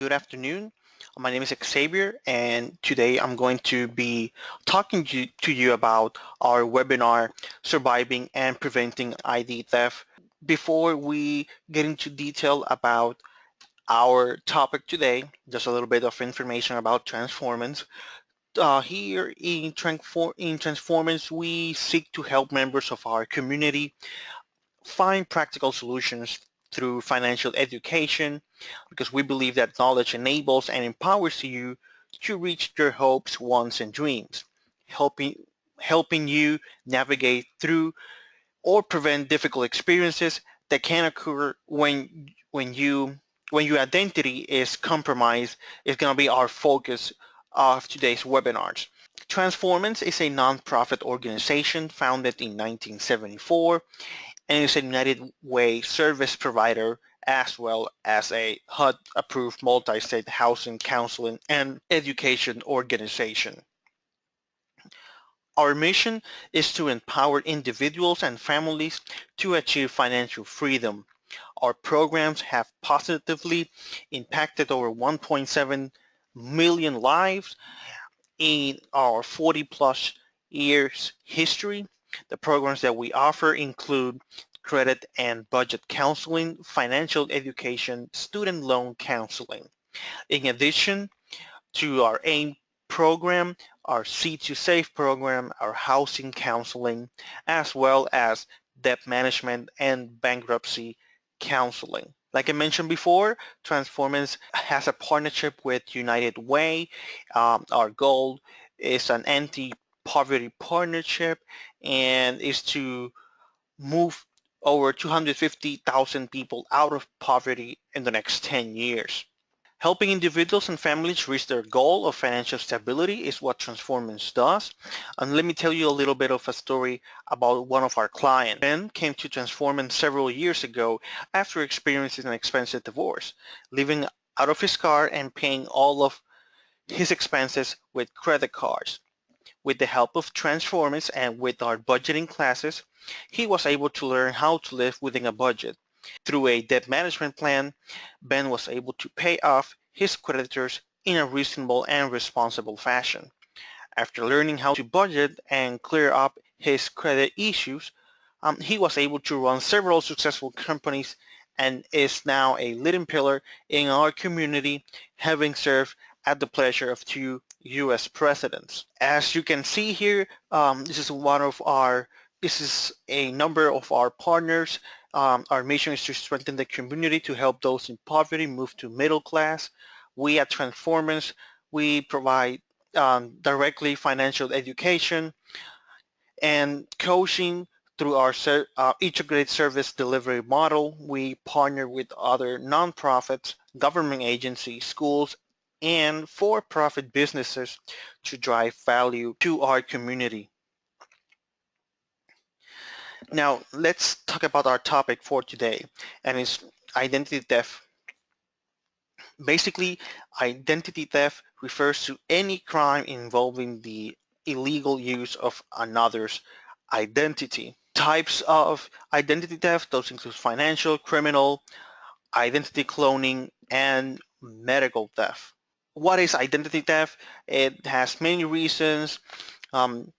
Good afternoon. My name is Xavier, and today I'm going to be talking to you about our webinar, Surviving and Preventing ID Theft. Before we get into detail about our topic today, just a little bit of information about Transformance. Here in Transformance, we seek to help members of our community find practical solutions through financial education because we believe that knowledge enables and empowers you to reach your hopes, wants, and dreams, helping helping you navigate through or prevent difficult experiences that can occur when your identity is compromised is going to be our focus of today's webinars. Transformance is a nonprofit organization founded in 1974 and is a United Way service provider as well as a HUD-approved multi-state housing, counseling, and education organization. Our mission is to empower individuals and families to achieve financial freedom. Our programs have positively impacted over 1.7 million lives in our 40 plus years history. The programs that we offer include credit and budget counseling, financial education, student loan counseling. In addition to our AIM program, our C2Safe program, our housing counseling, as well as debt management and bankruptcy counseling. Like I mentioned before, Transformance has a partnership with United Way. Our goal is an anti-poverty partnership and is to move over 250,000 people out of poverty in the next 10 years. Helping individuals and families reach their goal of financial stability is what Transformance does. And let me tell you a little bit of a story about one of our clients. Ben came to Transformance several years ago after experiencing an expensive divorce, living out of his car and paying all of his expenses with credit cards. With the help of Transformance and with our budgeting classes, he was able to learn how to live within a budget. Through a debt management plan, Ben was able to pay off his creditors in a reasonable and responsible fashion. After learning how to budget and clear up his credit issues, he was able to run several successful companies and is now a leading pillar in our community, having served at the pleasure of two U.S. presidents. As you can see here, this is a number of our partners. Our mission is to strengthen the community to help those in poverty move to middle class. We at Transformance, we provide directly financial education and coaching through our integrated service delivery model. We partner with other nonprofits, government agencies, schools, and for-profit businesses to drive value to our community. Now, let's talk about our topic for today, and it's identity theft. Basically, identity theft refers to any crime involving the illegal use of another's identity. Types of identity theft, those include financial, criminal, identity cloning, and medical theft. What is identity theft? It has many reasons. The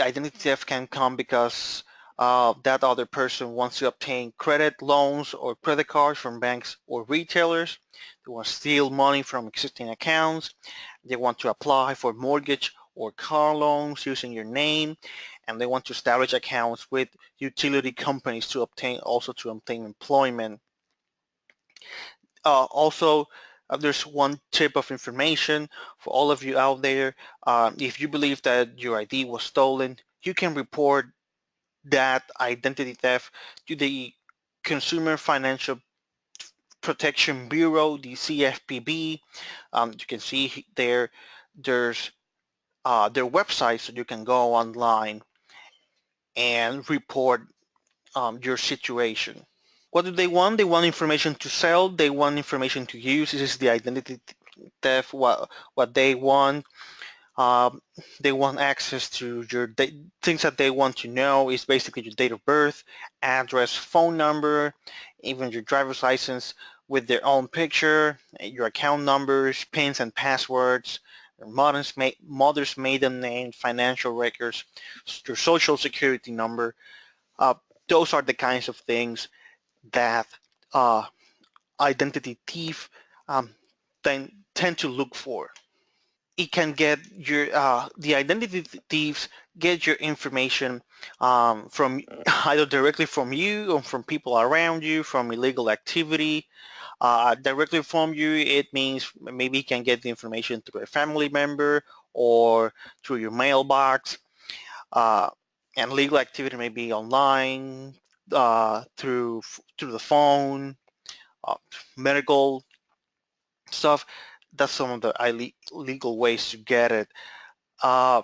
identity theft can come because that other person wants to obtain credit loans or credit cards from banks or retailers. They want to steal money from existing accounts. They want to apply for mortgage or car loans using your name, and they want to establish accounts with utility companies to obtain employment. Also, there's one tip of information for all of you out there. If you believe that your ID was stolen, you can report that identity theft to the Consumer Financial Protection Bureau, the CFPB. You can see there's their website, so you can go online and report your situation. What do they want? They want information to sell. They want information to use. This is the identity theft. What they want. Um, they want access to your things that they want to know is basically your date of birth, address, phone number, even your driver's license, with their own picture, your account numbers, pins and passwords, your mother's maiden name, financial records, your social security number. Uh, those are the kinds of things that uh, identity thief um, tend to look for. It can get the identity thieves get your information from either directly from you or from people around you, from illegal activity. Directly from you, it means maybe you can get the information through a family member or through your mailbox. Uh, and legal activity may be online, through the phone, uh, medical stuff. That's some of the legal ways to get it. Uh,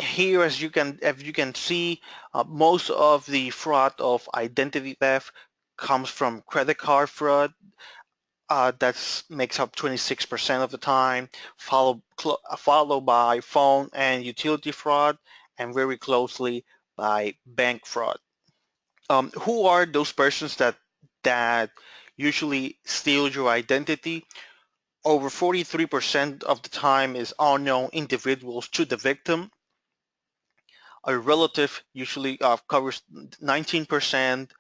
Here, as you can see, most of the fraud of identity theft comes from credit card fraud. That makes up 26% of the time, followed by phone and utility fraud, and very closely by bank fraud. Who are those persons that usually steal your identity? Over 43% of the time is unknown individuals to the victim. A relative usually covers 19%,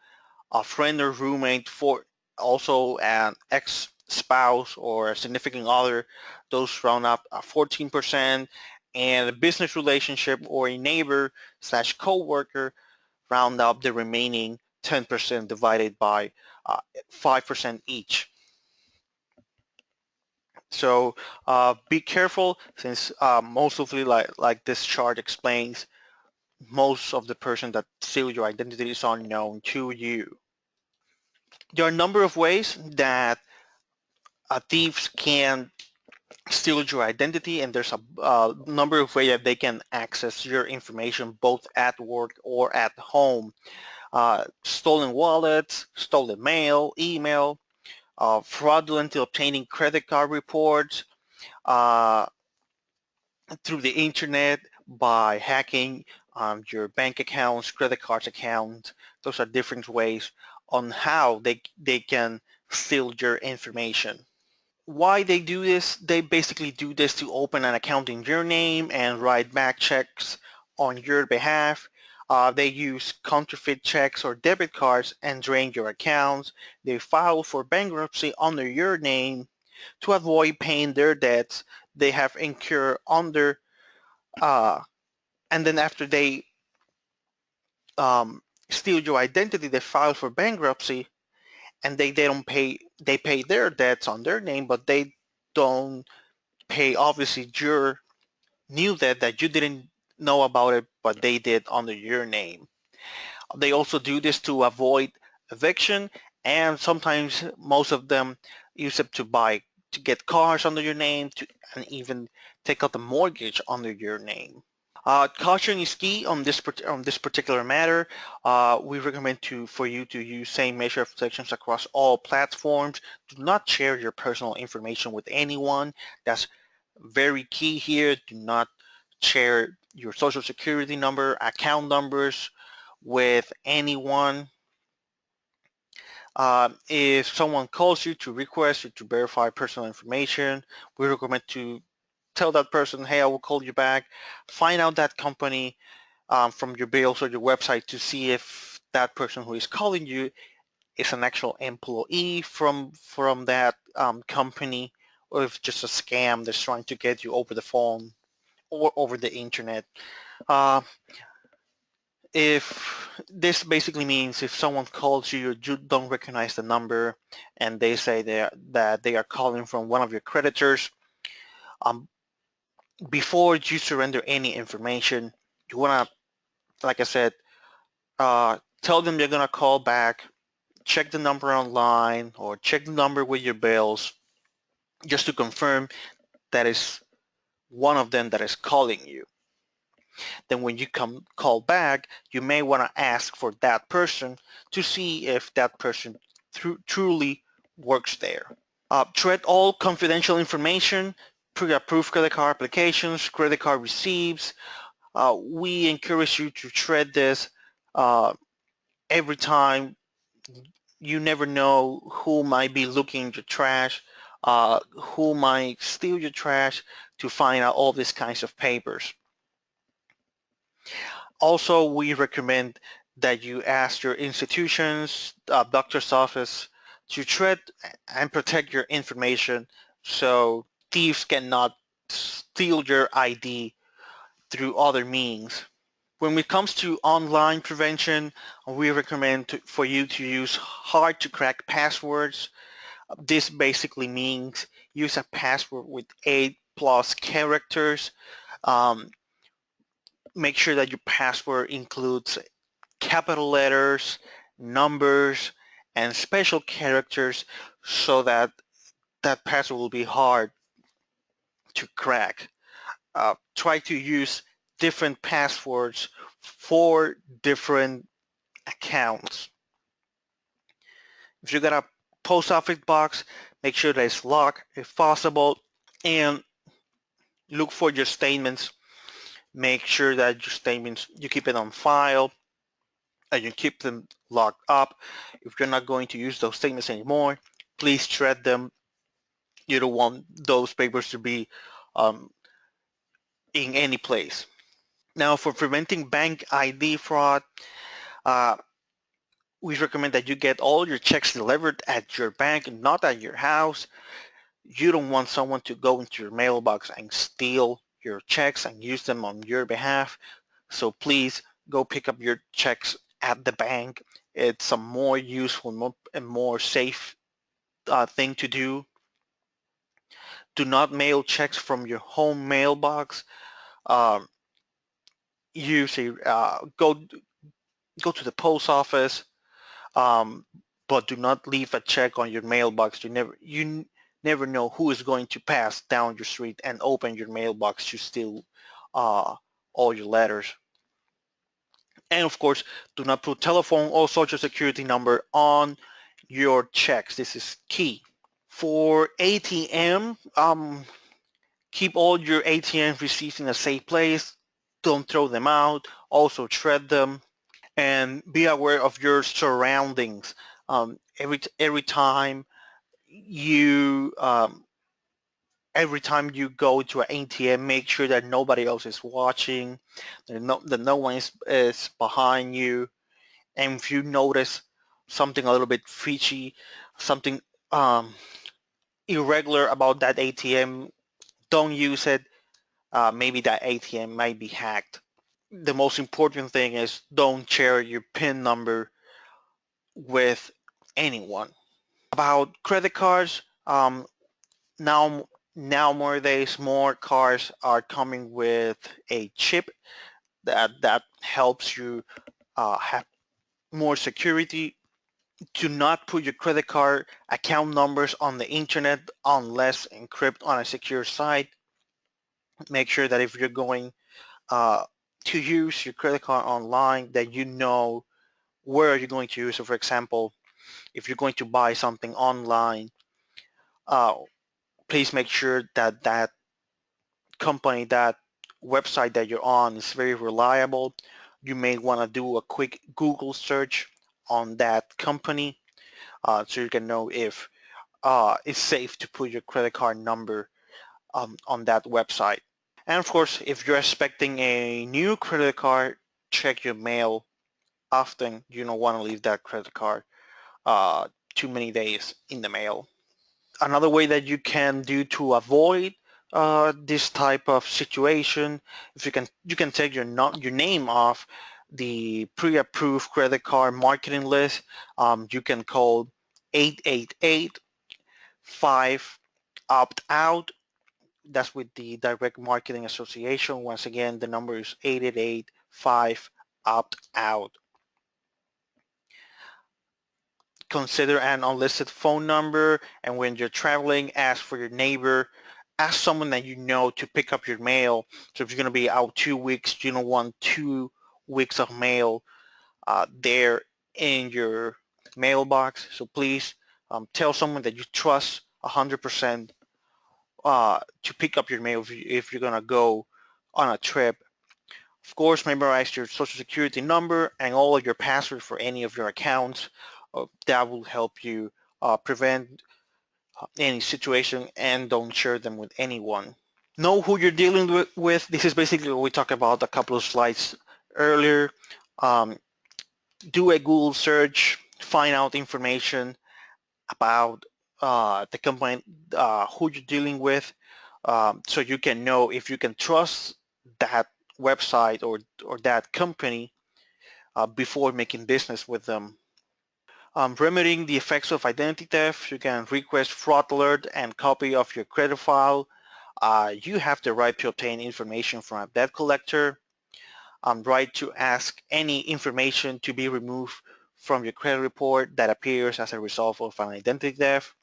a friend or roommate, for also an ex-spouse or a significant other, those round up 14%, and a business relationship or a neighbor slash co-worker round up the remaining 10% divided by 5% each. So be careful, since mostly like this chart explains, most of the person that steal your identity is unknown to you. There are a number of ways that thieves can steal your identity, and there's a number of ways that they can access your information both at work or at home. Stolen wallets, stolen mail, email, fraudulently obtaining credit card reports, uh, through the internet by hacking your bank accounts, credit cards account. Those are different ways on how they can steal your information. Why they do this? They basically do this to open an account in your name and write back checks on your behalf. They use counterfeit checks or debit cards and drain your accounts. They file for bankruptcy under your name to avoid paying their debts they have incurred under, uh, and then after they um, steal your identity, they file for bankruptcy, and they don't pay. They pay their debts on their name, but they don't pay obviously your new debt that you didn't know about it, but they did under your name. They also do this to avoid eviction, and sometimes most of them use it to get cars under your name, and even take out the mortgage under your name. Caution is key on this particular matter. We recommend for you to use same measure of protections across all platforms. Do not share your personal information with anyone. That's very key here. Do not share your social security number, account numbers with anyone. If someone calls you to request you to verify personal information, we recommend to tell that person, hey, I will call you back. Find out that company from your bills or your website to see if that person who is calling you is an actual employee from that company, or if it's just a scam that's trying to get you over the phone or over the internet. Uh, if this basically means if someone calls you, you don't recognize the number, and they say that they are calling from one of your creditors, um, before you surrender any information, you want to, like I said, tell them you're going to call back, check the number online, or check the number with your bills, just to confirm that is one of them that is calling you. Then when you call back, you may want to ask for that person to see if that person truly works there. Treat all confidential information, pre-approved credit card applications, credit card receipts. We encourage you to treat this uh, every time You never know who might be looking in your trash, who might steal your trash to find out all these kinds of papers. Also, we recommend that you ask your institutions, doctor's office, to treat and protect your information so thieves cannot steal your ID through other means. When it comes to online prevention, we recommend for you to use hard to crack passwords. This basically means use a password with 8+ characters. Um, Make sure that your password includes capital letters, numbers, and special characters so that that password will be hard to crack. Try to use different passwords for different accounts. If you got a post office box, make sure that it's locked if possible, and look for your statements. Make sure that your statements, you keep it on file and you keep them locked up. If you're not going to use those statements anymore, please shred them. You don't want those papers to be um, in any place. Now, for preventing bank ID fraud, uh, we recommend that you get all your checks delivered at your bank, not at your house. You don't want someone to go into your mailbox and steal your checks and use them on your behalf. So please go pick up your checks at the bank. It's a more useful and more safe thing to do. Do not mail checks from your home mailbox. Um, Use a go to the post office, um, but do not leave a check on your mailbox. You never know who is going to pass down your street and open your mailbox to steal uh, all your letters. And of course, do not put telephone or social security number on your checks. This is key. For ATM, keep all your ATM receipts in a safe place. Don't throw them out. Also shred them and be aware of your surroundings. Every time you go to an ATM, make sure that nobody else is watching, that no one is behind you. And if you notice something a little bit fishy, something um, irregular about that ATM, don't use it. Maybe that ATM might be hacked. The most important thing is don't share your PIN number with anyone. About credit cards, now nowadays more cards are coming with a chip that helps you have more security. Do not put your credit card account numbers on the internet unless encrypted on a secure site. Make sure that if you're going uh, to use your credit card online, that you know where you're going to use it. For example, if you're going to buy something online, uh, please make sure that that company, that website that you're on is very reliable. You may want to do a quick Google search on that company so you can know if it's safe to put your credit card number on that website. And of course, if you're expecting a new credit card, check your mail often. You don't want to leave that credit card uh, too many days in the mail. Another way that you can do to avoid this type of situation, if you can take your name off the pre-approved credit card marketing list. You can call 888-5 opt out. That's with the Direct Marketing Association. Once again, the number is 888-5 opt out. Consider an unlisted phone number, and when you're traveling, ask for your neighbor. Ask someone that you know to pick up your mail. So if you're going to be out 2 weeks, you don't want 2 weeks of mail there in your mailbox. So please tell someone that you trust 100% to pick up your mail if you're going to go on a trip. Of course, memorize your social security number and all of your passwords for any of your accounts. that will help you prevent any situation, and don't share them with anyone. Know who you're dealing with. This is basically what we talked about a couple of slides earlier. Um, do a Google search, find out information about the company, who you're dealing with, so you can know if you can trust that website or that company before making business with them. Remedying the effects of identity theft, you can request fraud alert and copy of your credit file. You have the right to obtain information from a debt collector, right to ask any information to be removed from your credit report that appears as a result of an identity theft,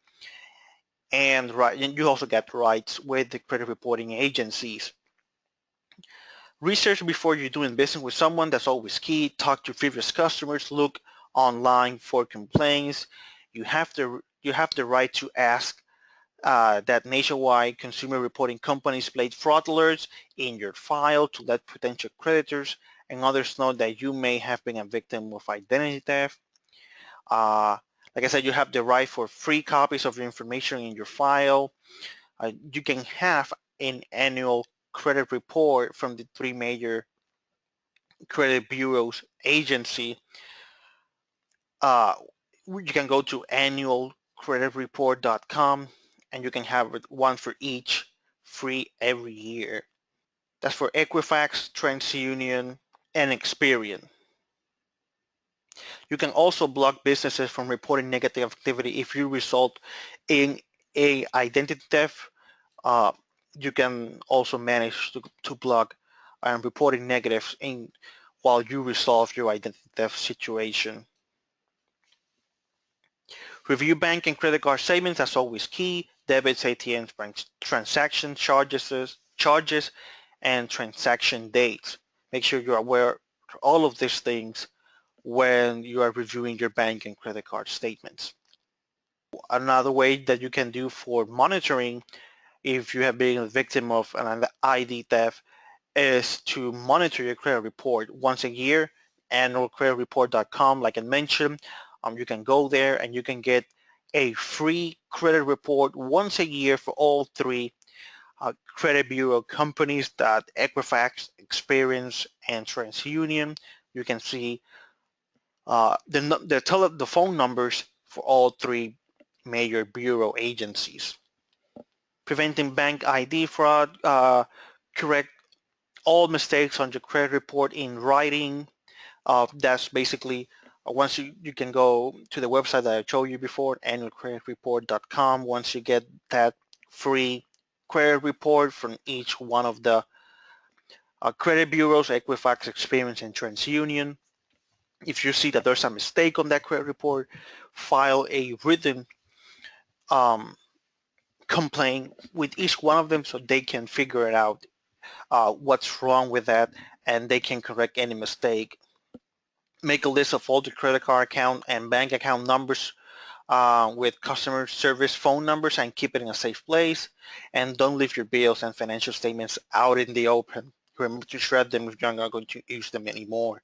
and you also get rights with the credit reporting agencies. Research before you're doing business with someone, that's always key. Talk to previous customers, look online for complaints. You have the right to ask that nationwide consumer reporting companies place fraud alerts in your file to let potential creditors and others know that you may have been a victim of identity theft. Uh, like I said, you have the right for free copies of your information in your file. You can have an annual credit report from the three major credit bureaus agency. Uh, you can go to annualcreditreport.com and you can have one for each free every year. That's for Equifax, TransUnion, and Experian. You can also block businesses from reporting negative activity if you result in a identity theft. Uh, you can also manage to block reporting negatives while you resolve your identity theft situation. Review bank and credit card statements, that's always key. Debits, ATMs, bank transaction charges, and transaction dates. Make sure you're aware of all of these things when you are reviewing your bank and credit card statements. Another way that you can do for monitoring if you have been a victim of an ID theft is to monitor your credit report once a year. Annualcreditreport.com, like I mentioned, you can go there and you can get a free credit report once a year for all three credit bureau companies, that Equifax, Experian, and TransUnion. You can see the phone numbers for all three major bureau agencies. Preventing bank ID fraud, correct all mistakes on your credit report in writing. That's basically once you can go to the website that I showed you before, annualcreditreport.com. Once you get that free credit report from each one of the credit bureaus, Equifax, Experian, and TransUnion, if you see that there's a mistake on that credit report, file a written um, complaint with each one of them so they can figure it out what's wrong with that and they can correct any mistake. Make a list of all the credit card account and bank account numbers with customer service phone numbers and keep it in a safe place. And don't leave your bills and financial statements out in the open. Remember to shred them if you're not going to use them anymore.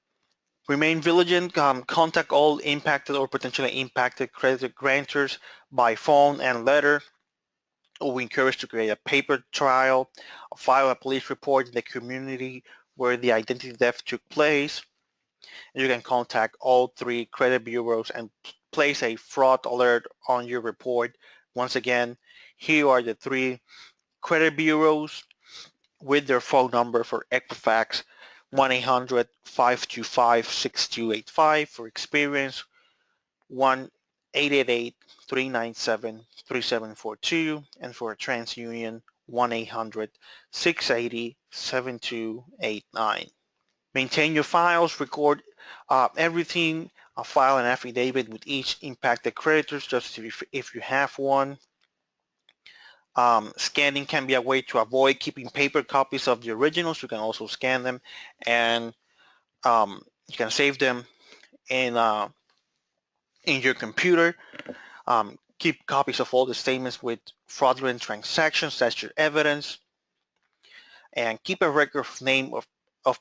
Remain vigilant. Contact all impacted or potentially impacted credit grantors by phone and letter. We encourage to create a paper trail, file a police report in the community where the identity theft took place. You can contact all three credit bureaus and place a fraud alert on your report. Once again, here are the three credit bureaus with their phone number. For Equifax, 1-800-525-6285. For Experian, 1-888-397-3742. And for TransUnion, 1-800-680-7289. Maintain your files, record everything, file an affidavit with each impacted creditors just if you have one. Scanning can be a way to avoid keeping paper copies of the originals. You can also scan them and you can save them in your computer. Keep copies of all the statements with fraudulent transactions. That's your evidence. And keep a record of name of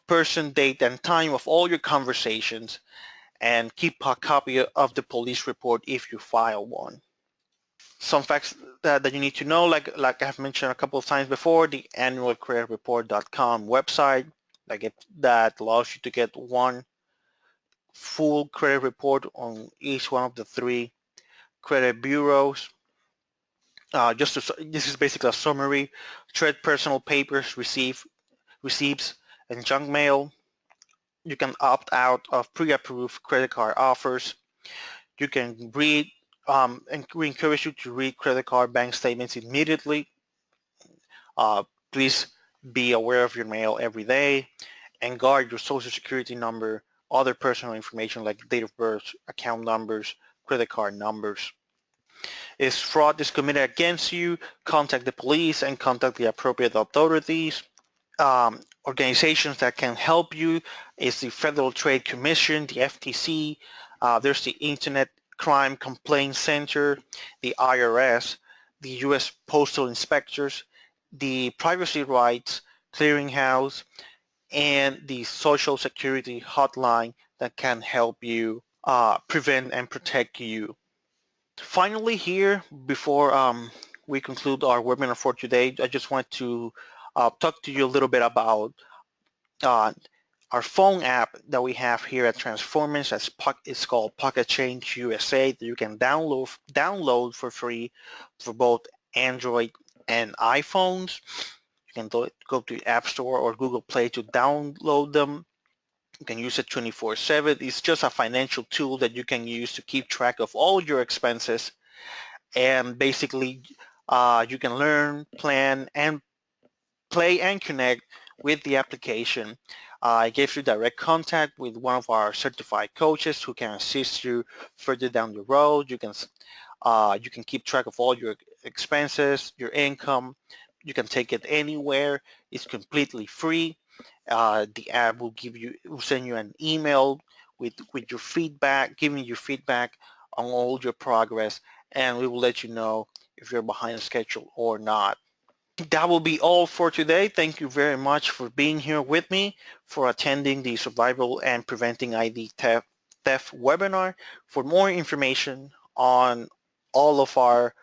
person, date, and time of all your conversations and keep a copy of the police report if you file one. Some facts that you need to know, like I've mentioned a couple of times before, the annualcreditreport.com website, that allows you to get one full credit report on each one of the three credit bureaus. This is basically a summary. Trade personal papers, receipts, and junk mail. You can opt out of pre-approved credit card offers. You can read, and we encourage you to read credit card bank statements immediately. Please be aware of your mail every day and guard your social security number, other personal information like date of birth, account numbers, credit card numbers. If fraud is committed against you, contact the police and contact the appropriate authorities. Organizations that can help you is the Federal Trade Commission, the FTC. There's the Internet Crime Complaint Center, the IRS, the U.S. Postal Inspectors, the Privacy Rights Clearinghouse, and the Social Security Hotline that can help you prevent and protect you. Finally here, before we conclude our webinar for today, I just want to talk to you a little bit about uh, our phone app that we have here at Transformance. It's called Pocket Change USA that you can download for free for both Android and iPhones. You can go to the App Store or Google Play to download them. You can use it 24/7. It's just a financial tool that you can use to keep track of all your expenses, and basically you can learn, plan, and play and connect with the application. It gives you direct contact with one of our certified coaches who can assist you further down the road. You can keep track of all your expenses, your income. You can take it anywhere. It's completely free. The app will send you an email with your feedback, giving you feedback on all your progress, and we will let you know if you're behind schedule or not. That will be all for today. Thank you very much for being here with me, for attending the Survival and Preventing ID Theft webinar. For more information on all of our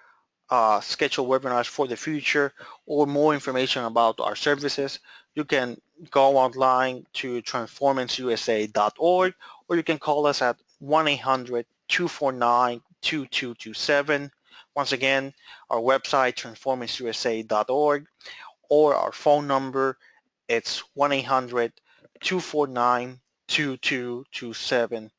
scheduled webinars for the future, or more information about our services, you can go online to transformanceusa.org, or you can call us at 1-800-249-2227. Once again, our website, transformanceusa.org, or our phone number, it's 1-800-249-2227.